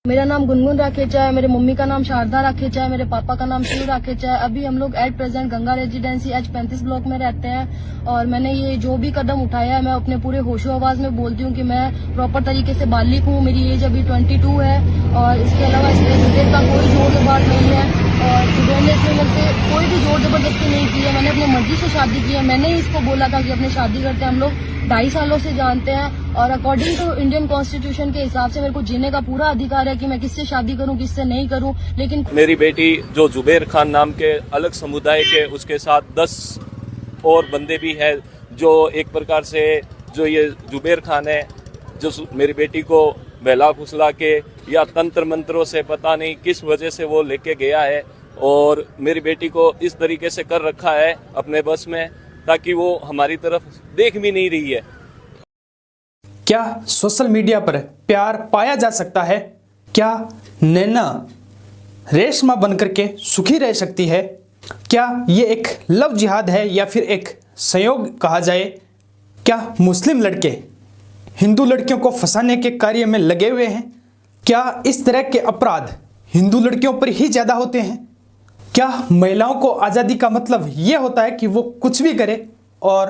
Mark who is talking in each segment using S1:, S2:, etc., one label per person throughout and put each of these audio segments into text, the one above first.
S1: मेरा नाम गुनगुन राखेचा है, मेरे मम्मी का नाम शारदा राखेचा है, मेरे पापा का नाम शिव राखेचा है। अभी हम लोग at present Ganga residency H35 block में रहते हैं और मैंने ये जो भी कदम उठाया है मैं अपने पूरे होशो आवाज में बोलती हूँ कि मैं प्रॉपर तरीके से बालिग हूँ। मेरी एज अभी 22 है और इसके अलावा इसमें जुबेर का कोई जोर जबर नहीं है और जुबेर ने इसमें मुझसे कोई भी जोर जबरदस्ती नहीं की है। मैंने अपनी मर्जी से शादी की है। मैंने ही इसको बोला था कि अपने शादी करते हैं। हम लोग 2.5 सालों से जानते हैं और अकॉर्डिंग टू इंडियन कॉन्स्टिट्यूशन के हिसाब से मेरे को जीने का पूरा अधिकार है कि मैं किससे शादी करूं किससे नहीं करूं। लेकिन
S2: मेरी बेटी जो जुबेर खान नाम के अलग समुदाय के उसके साथ 10 और बंदे भी हैं जो एक प्रकार से जो ये जुबेर खान है जो मेरी बेटी को बहला फुसला के या तंत्र मंत्रों से पता नहीं किस वजह से वो लेके गया है और मेरी बेटी को इस तरीके से कर रखा है अपने बस में ताकि वो हमारी तरफ देख भी नहीं रही है।
S3: क्या सोशल मीडिया पर प्यार पाया जा सकता है? क्या नैना रेशमा बनकर के सुखी रह सकती है? क्या ये एक लव जिहाद है या फिर एक संयोग कहा जाए? क्या मुस्लिम लड़के हिंदू लड़कियों को फंसाने के कार्य में लगे हुए हैं? क्या इस तरह के अपराध हिंदू लड़कियों पर ही ज्यादा होते हैं? क्या महिलाओं को आज़ादी का मतलब ये होता है कि वो कुछ भी करे और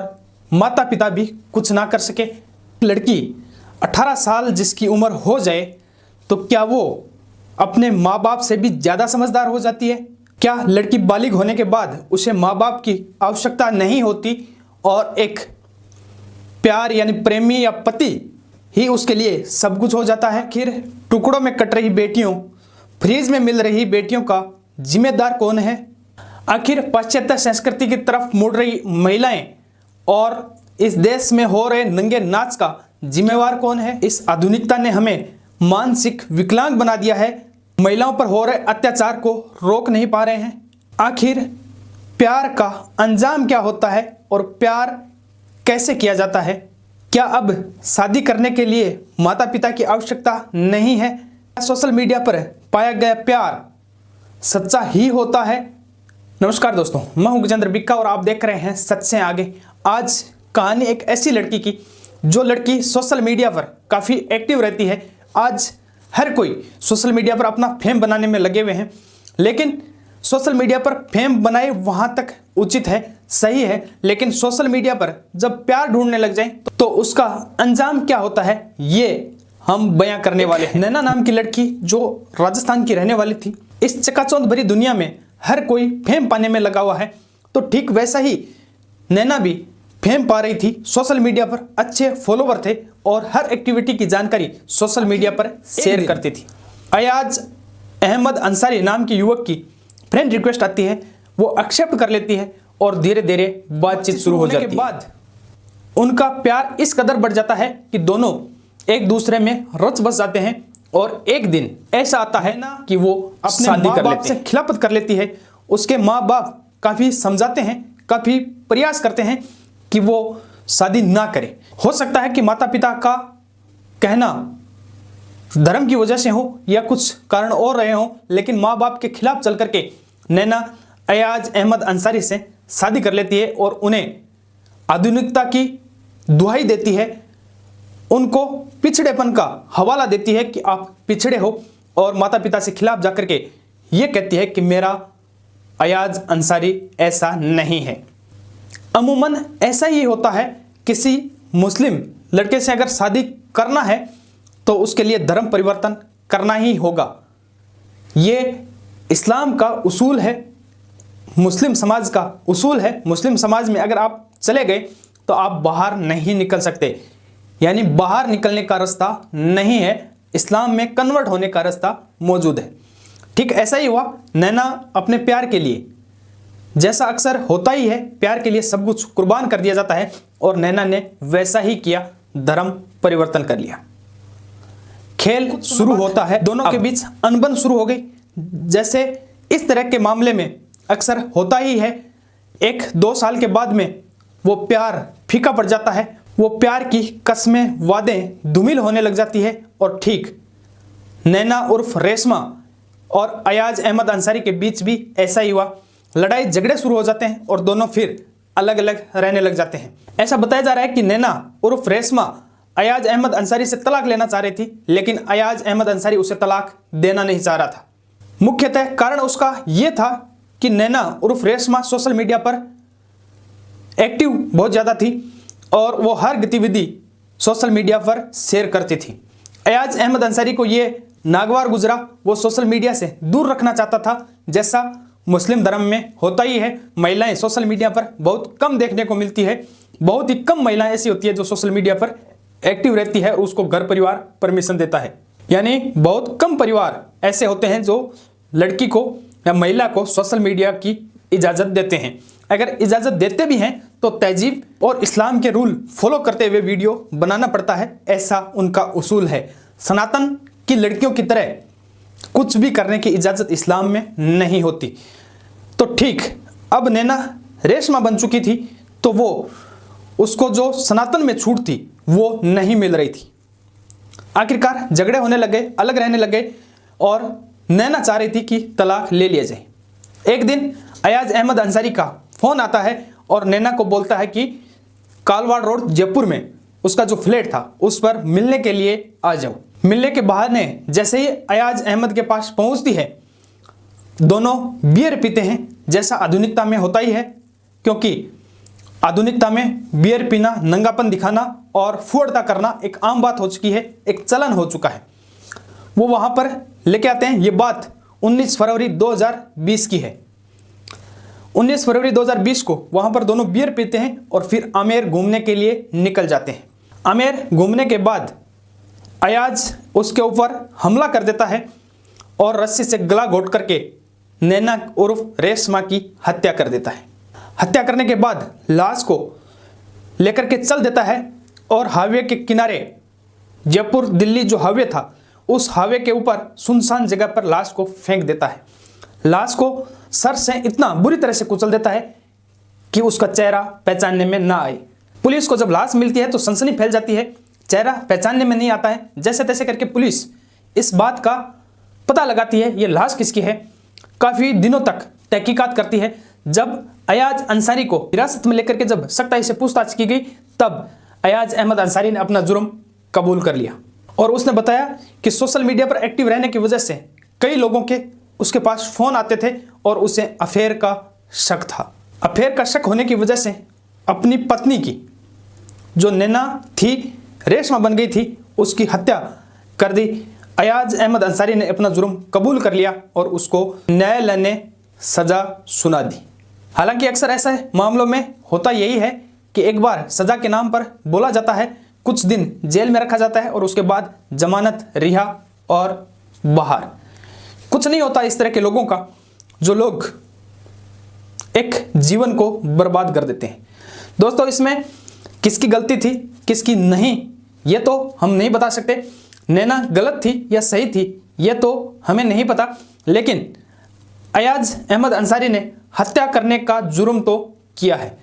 S3: माता पिता भी कुछ ना कर सके? लड़की 18 साल जिसकी उम्र हो जाए तो क्या वो अपने माँ बाप से भी ज़्यादा समझदार हो जाती है? क्या लड़की बालिग होने के बाद उसे माँ बाप की आवश्यकता नहीं होती और एक प्यार यानी प्रेमी या पति ही उसके लिए सब कुछ हो जाता है? आखिर टुकड़ों में कट रही बेटियों, फ्रीज में मिल रही बेटियों का जिम्मेदार कौन है? आखिर पाश्चात्य संस्कृति की तरफ मुड़ रही महिलाएं और इस देश में हो रहे नंगे नाच का जिम्मेवार कौन है? इस आधुनिकता ने हमें मानसिक विकलांग बना दिया है। महिलाओं पर हो रहे अत्याचार को रोक नहीं पा रहे हैं। आखिर प्यार का अंजाम क्या होता है और प्यार कैसे किया जाता है? क्या अब शादी करने के लिए माता पिता की आवश्यकता नहीं है? सोशल मीडिया पर पाया गया प्यार सच्चा ही होता है? नमस्कार दोस्तों, मैं हूं गजेंद्र बिक्का और आप देख रहे हैं सच से आगे। आज कहानी एक ऐसी लड़की की जो लड़की सोशल मीडिया पर काफ़ी एक्टिव रहती है। आज हर कोई सोशल मीडिया पर अपना फेम बनाने में लगे हुए हैं, लेकिन सोशल मीडिया पर फेम बनाए वहाँ तक उचित है, सही है, लेकिन सोशल मीडिया पर जब प्यार ढूंढने लग जाए तो उसका अंजाम क्या होता है ये हम बयां करने वाले हैं। नैना नाम की लड़की जो राजस्थान की रहने वाली थी, इस चकाचौंध भरी दुनिया में हर कोई फेम पाने में लगा हुआ है, तो ठीक वैसा ही नैना भी फेम पा रही थी। सोशल मीडिया पर अच्छे फॉलोवर थे और हर एक्टिविटी की जानकारी सोशल मीडिया पर शेयर करती थी। अयाज अहमद अंसारी नाम की युवक की फ्रेंड रिक्वेस्ट आती है, वो एक्सेप्ट कर लेती है और धीरे धीरे बातचीत शुरू हो जाती है। बाद उनका प्यार इस कदर बढ़ जाता है कि दोनों एक दूसरे में रच बस जाते हैं और एक दिन ऐसा आता है ना कि वो अपने माँ बाप से खिलाफत कर लेती है। उसके माँ बाप काफ़ी समझाते हैं, काफ़ी प्रयास करते हैं कि वो शादी ना करे। हो सकता है कि माता पिता का कहना धर्म की वजह से हो या कुछ कारण और रहे हों, लेकिन माँ बाप के खिलाफ चल करके नैना अयाज अहमद अंसारी से शादी कर लेती है और उन्हें आधुनिकता की दुहाई देती है, उनको पिछड़ेपन का हवाला देती है कि आप पिछड़े हो और माता पिता से खिलाफ जाकर के ये कहती है कि मेरा अयाज अंसारी ऐसा नहीं है। अमूमन ऐसा ही होता है, किसी मुस्लिम लड़के से अगर शादी करना है तो उसके लिए धर्म परिवर्तन करना ही होगा। ये इस्लाम का उसूल है, मुस्लिम समाज का उसूल है। मुस्लिम समाज में अगर आप चले गए तो आप बाहर नहीं निकल सकते, यानी बाहर निकलने का रास्ता नहीं है। इस्लाम में कन्वर्ट होने का रास्ता मौजूद है। ठीक ऐसा ही हुआ नैना अपने प्यार के लिए, जैसा अक्सर होता ही है, प्यार के लिए सब कुछ कुर्बान कर दिया जाता है और नैना ने वैसा ही किया, धर्म परिवर्तन कर लिया। खेल शुरू होता है, दोनों के बीच अनबन शुरू हो गई। जैसे इस तरह के मामले में अक्सर होता ही है, 1-2 साल के बाद में वो प्यार फीका पड़ जाता है, वो प्यार की कस्में वादें धूमिल होने लग जाती है। और ठीक नैना उर्फ रेशमा और अयाज अहमद अंसारी के बीच भी ऐसा ही हुआ। लड़ाई झगड़े शुरू हो जाते हैं और दोनों फिर अलग अलग रहने लग जाते हैं। ऐसा बताया जा रहा है कि नैना उर्फ रेशमा अयाज अहमद अंसारी से तलाक लेना चाह रही थी, लेकिन अयाज अहमद अंसारी उसे तलाक देना नहीं चाह रहा था। मुख्यतः कारण उसका यह था कि नैना उर्फ रेशमा सोशल मीडिया पर एक्टिव बहुत ज़्यादा थी और वो हर गतिविधि सोशल मीडिया पर शेयर करती थी। अयाज अहमद अंसारी को ये नागवार गुजरा, वो सोशल मीडिया से दूर रखना चाहता था। जैसा मुस्लिम धर्म में होता ही है, महिलाएं सोशल मीडिया पर बहुत कम देखने को मिलती है। बहुत ही कम महिलाएं ऐसी होती है जो सोशल मीडिया पर एक्टिव रहती है और उसको घर परिवार परमिशन देता है। यानी बहुत कम परिवार ऐसे होते हैं जो लड़की को या महिला को सोशल मीडिया की इजाज़त देते हैं। अगर इजाज़त देते भी हैं तो तहजीब और इस्लाम के रूल फॉलो करते हुए वीडियो बनाना पड़ता है, ऐसा उनका उसूल है। सनातन की लड़कियों की तरह कुछ भी करने की इजाज़त इस्लाम में नहीं होती। तो ठीक अब नैना रेशमा बन चुकी थी, तो वो उसको जो सनातन में छूट थी वो नहीं मिल रही थी। आखिरकार झगड़े होने लगे, अलग रहने लगे और नैना चाह रही थी कि तलाक ले लिया जाए। एक दिन अयाज अहमद अंसारी का फ़ोन आता है और नैना को बोलता है कि कालवाड़ रोड जयपुर में उसका जो फ्लैट था उस पर मिलने के लिए आ जाओ। मिलने के बहाने जैसे ही अयाज अहमद के पास पहुंचती है, दोनों बियर पीते हैं, जैसा आधुनिकता में होता ही है, क्योंकि आधुनिकता में बियर पीना, नंगापन दिखाना और फुहड़ता करना एक आम बात हो चुकी है, एक चलन हो चुका है। वो वहां पर लेके आते हैं। ये बात 19 फरवरी 2020 की है। 19 फरवरी 2020 को वहां पर दोनों बियर पीते हैं और फिर आमेर घूमने के लिए निकल जाते हैं। आमेर घूमने के बाद अयाज उसके ऊपर हमला कर देता है और रस्सी से गला घोट करके नैना उर्फ रेशमा की हत्या कर देता है। हत्या करने के बाद लाश को लेकर के चल देता है और हाईवे के किनारे, जयपुर दिल्ली जो हाईवे था, उस हाईवे के ऊपर सुनसान जगह पर लाश को फेंक देता है। लाश को सर से इतना बुरी तरह से कुचल देता है कि उसका चेहरा पहचानने में ना आए। पुलिस को जब लाश मिलती है तो सनसनी फैल जाती है, चेहरा पहचानने में नहीं आता है। जैसे तैसे करके पुलिस इस बात का पता लगाती है ये लाश किसकी है। काफ़ी दिनों तक तहकीकात करती है। जब अयाज अंसारी को हिरासत में लेकर के जब सख्ताई से पूछताछ की गई, तब अयाज अहमद अंसारी ने अपना जुर्म कबूल कर लिया और उसने बताया कि सोशल मीडिया पर एक्टिव रहने की वजह से कई लोगों के उसके पास फ़ोन आते थे और उसे अफेयर का शक था। अफेयर का शक होने की वजह से अपनी पत्नी की, जो नैना थी, रेशमा बन गई थी, उसकी हत्या कर दी। अयाज अहमद अंसारी ने अपना जुर्म कबूल कर लिया और उसको न्यायालय ने सज़ा सुना दी। हालांकि अक्सर ऐसा मामलों में होता यही है कि एक बार सज़ा के नाम पर बोला जाता है, कुछ दिन जेल में रखा जाता है और उसके बाद जमानत, रिहा और बाहर। कुछ नहीं होता इस तरह के लोगों का, जो लोग एक जीवन को बर्बाद कर देते हैं। दोस्तों, इसमें किसकी गलती थी किसकी नहीं, ये तो हम नहीं बता सकते। नैना गलत थी या सही थी ये तो हमें नहीं पता, लेकिन अयाज अहमद अंसारी ने हत्या करने का जुर्म तो किया है।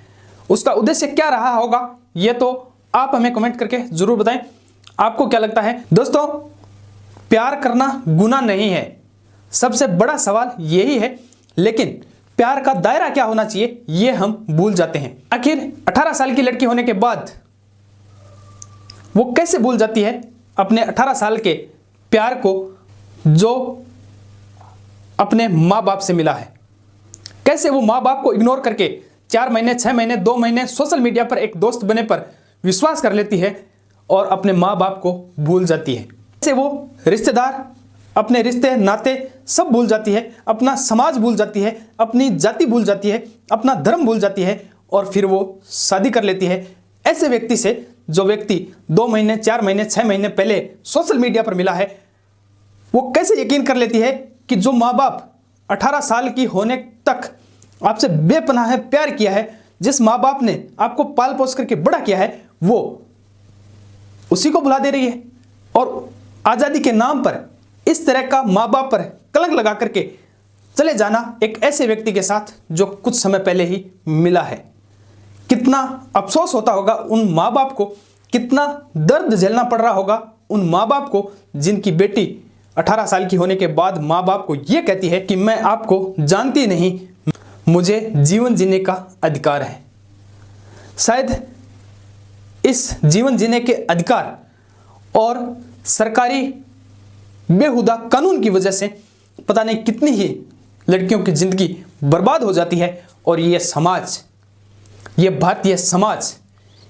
S3: उसका उद्देश्य क्या रहा होगा ये तो आप हमें कमेंट करके जरूर बताएं। आपको क्या लगता है? दोस्तों, प्यार करना गुनाह नहीं है, सबसे बड़ा सवाल यही है। लेकिन प्यार का दायरा क्या होना चाहिए ये हम भूल जाते हैं। आखिर 18 साल की लड़की होने के बाद वो कैसे भूल जाती है अपने 18 साल के प्यार को जो अपने माँ बाप से मिला है? कैसे वो माँ बाप को इग्नोर करके 4 महीने, 6 महीने, 2 महीने सोशल मीडिया पर एक दोस्त बने पर विश्वास कर लेती है और अपने माँ बाप को भूल जाती है? कैसे वो रिश्तेदार, अपने रिश्ते नाते सब भूल जाती है, अपना समाज भूल जाती है, अपनी जाति भूल जाती है, अपना धर्म भूल जाती है और फिर वो शादी कर लेती है ऐसे व्यक्ति से जो व्यक्ति 2 महीने, 4 महीने, 6 महीने पहले सोशल मीडिया पर मिला है। वो कैसे यकीन कर लेती है कि जो माँ बाप 18 साल की होने तक आपसे बेपनाह प्यार किया है, जिस माँ बाप ने आपको पाल पोस करके बड़ा किया है, वो उसी को भुला दे रही है और आज़ादी के नाम पर इस तरह का माँ बाप पर कलंक लगा करके चले जाना एक ऐसे व्यक्ति के साथ जो कुछ समय पहले ही मिला है। कितना अफसोस होता होगा उन माँ बाप को, कितना दर्द झेलना पड़ रहा होगा उन माँ बाप को जिनकी बेटी 18 साल की होने के बाद माँ बाप को ये कहती है कि मैं आपको जानती नहीं, मुझे जीवन जीने का अधिकार है। शायद इस जीवन जीने के अधिकार और सरकारी बेहुदा कानून की वजह से पता नहीं कितनी ही लड़कियों की जिंदगी बर्बाद हो जाती है। और ये समाज, ये भारतीय समाज,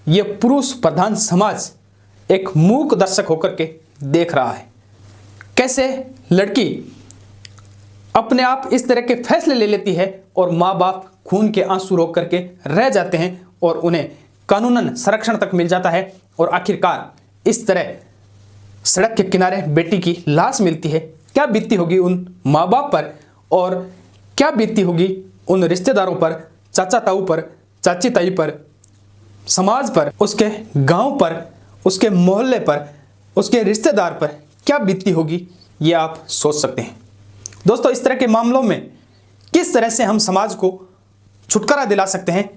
S3: ये पुरुष प्रधान समाज एक मूक दर्शक होकर के देख रहा है। कैसे लड़की अपने आप इस तरह के फैसले ले लेती है और माँ बाप खून के आंसू रोक करके रह जाते हैं और उन्हें कानूनन संरक्षण तक मिल जाता है और आखिरकार इस तरह सड़क के किनारे बेटी की लाश मिलती है। क्या बीतती होगी उन माँ बाप पर और क्या बीतती होगी उन रिश्तेदारों पर, चाचा ताऊ पर, चाची ताई पर, समाज पर, उसके गांव पर, उसके मोहल्ले पर, उसके रिश्तेदार पर क्या बीतती होगी, ये आप सोच सकते हैं। दोस्तों, इस तरह के मामलों में किस तरह से हम समाज को छुटकारा दिला सकते हैं,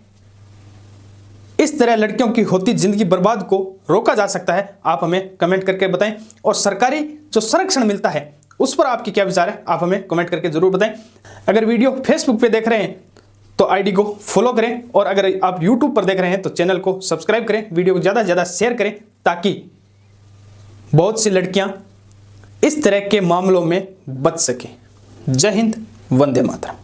S3: इस तरह लड़कियों की होती जिंदगी बर्बाद को रोका जा सकता है, आप हमें कमेंट करके बताएं। और सरकारी जो संरक्षण मिलता है उस पर आपके क्या विचार है, आप हमें कमेंट करके जरूर बताएं। अगर वीडियो फेसबुक पे देख रहे हैं तो आईडी को फॉलो करें और अगर आप यूट्यूब पर देख रहे हैं तो चैनल को सब्सक्राइब करें, वीडियो को ज़्यादा से ज़्यादा शेयर करें ताकि बहुत सी लड़कियां इस तरह के मामलों में बच सकें। जय हिंद, वंदे मातरम।